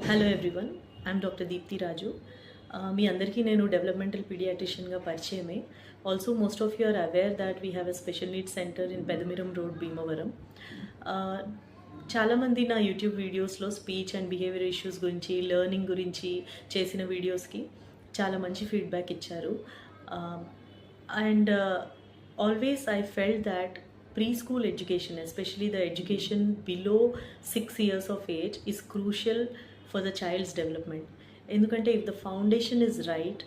Hello everyone, I'm doctor Deepthi Raju. మీ అందరికీ నేను డెవలప్మెంటల్ పీడియాట్రిషియన్గా పరిచయమే. Also most of you are aware that we have a special needs centre in Pedamiram road, Bhimavaram. చాలామంది నా యూట్యూబ్ వీడియోస్లో స్పీచ్ అండ్ బిహేవియర్ ఇష్యూస్ గురించి, లెర్నింగ్ గురించి చేసిన వీడియోస్కి చాలా మంచి ఫీడ్బ్యాక్ ఇచ్చారు. And always I felt that preschool education, especially the education below 6 years of age, is crucial for the child's development. ఎందుకంటే if the foundation is right,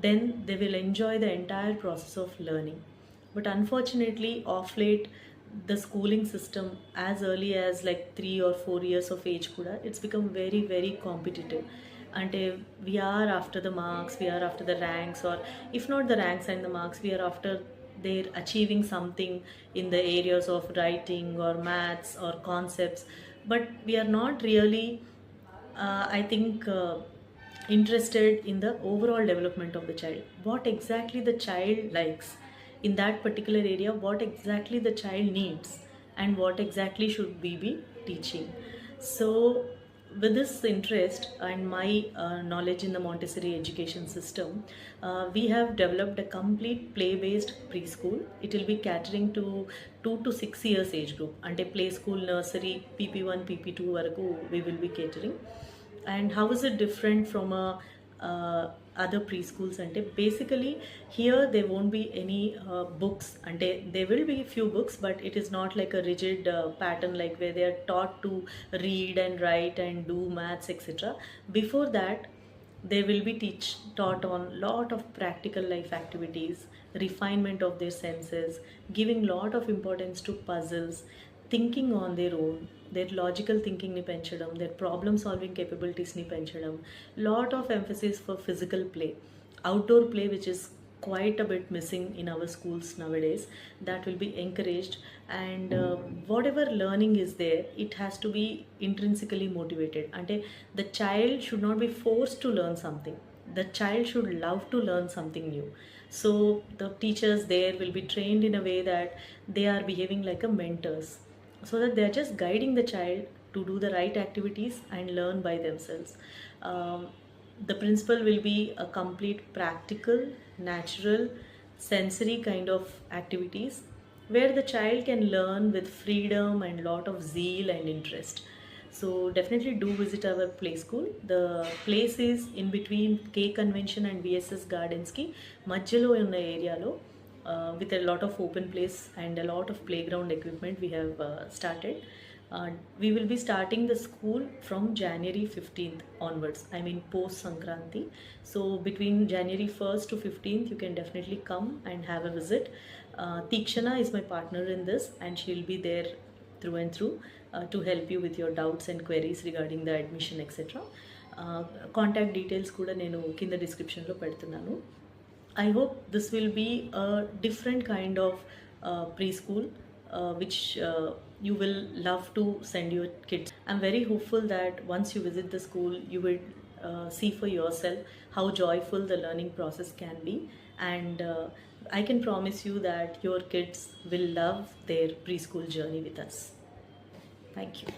then they will enjoy the entire process of learning. But unfortunately, of late, the schooling system as early as like 3 or 4 years of age kuda, it's become very very competitive. And we are after the marks, we are after the ranks, or if not the ranks and the marks, we are after they're achieving something in the areas of writing or maths or concepts, but we are not really I think interested in the overall development of the child. What exactly the child likes in that particular area, what exactly the child needs, and what exactly should we be teaching. So with this interest and my knowledge in the Montessori education system, we have developed a complete play-based preschool. It will be catering to 2 to 6 years age group. Ante play school, nursery, PP1, PP2 varaku we will be catering. And how is it different from other preschools? Ante basically here there won't be any books. Ante there will be few books, but it is not like a rigid pattern like where they are taught to read and write and do maths, etc. Before that, they will be taught on lot of practical life activities, refinement of their senses, giving lot of importance to puzzles, thinking on their own, their logical thinking ni penchadam, their problem solving capabilities ni penchadam, lot of emphasis for physical play, outdoor play, which is quite a bit missing in our schools nowadays. That will be encouraged. And whatever learning is there, it has to be intrinsically motivated. Ante the child should not be forced to learn something, the child should love to learn something new. So the teachers there will be trained in a way that they are behaving like a mentors, so that they are just guiding the child to do the right activities and learn by themselves. The principle will be a complete practical, natural, sensory kind of activities where the child can learn with freedom and lot of zeal and interest. So definitely do visit our play school. The place is in between K Convention and VSS Gardens ki మధ్యలో ఉన్న ఏరియాలో, with a lot of open place and a lot of playground equipment we have started. We will be starting the school from January 15th onwards, I mean post Sankranti. So between January 1st to 15th, you can definitely come and have a visit. Tikshana is my partner in this, and she will be there through and through to help you with your doubts and queries regarding the admission, etc. Contact details kuda nenu kinda description lo pedutunnanu. I hope this will be a different kind of preschool which you will love to send your kids. I'm very hopeful that once you visit the school, you will see for yourself how joyful the learning process can be. And I can promise you that your kids will love their preschool journey with us. Thank you.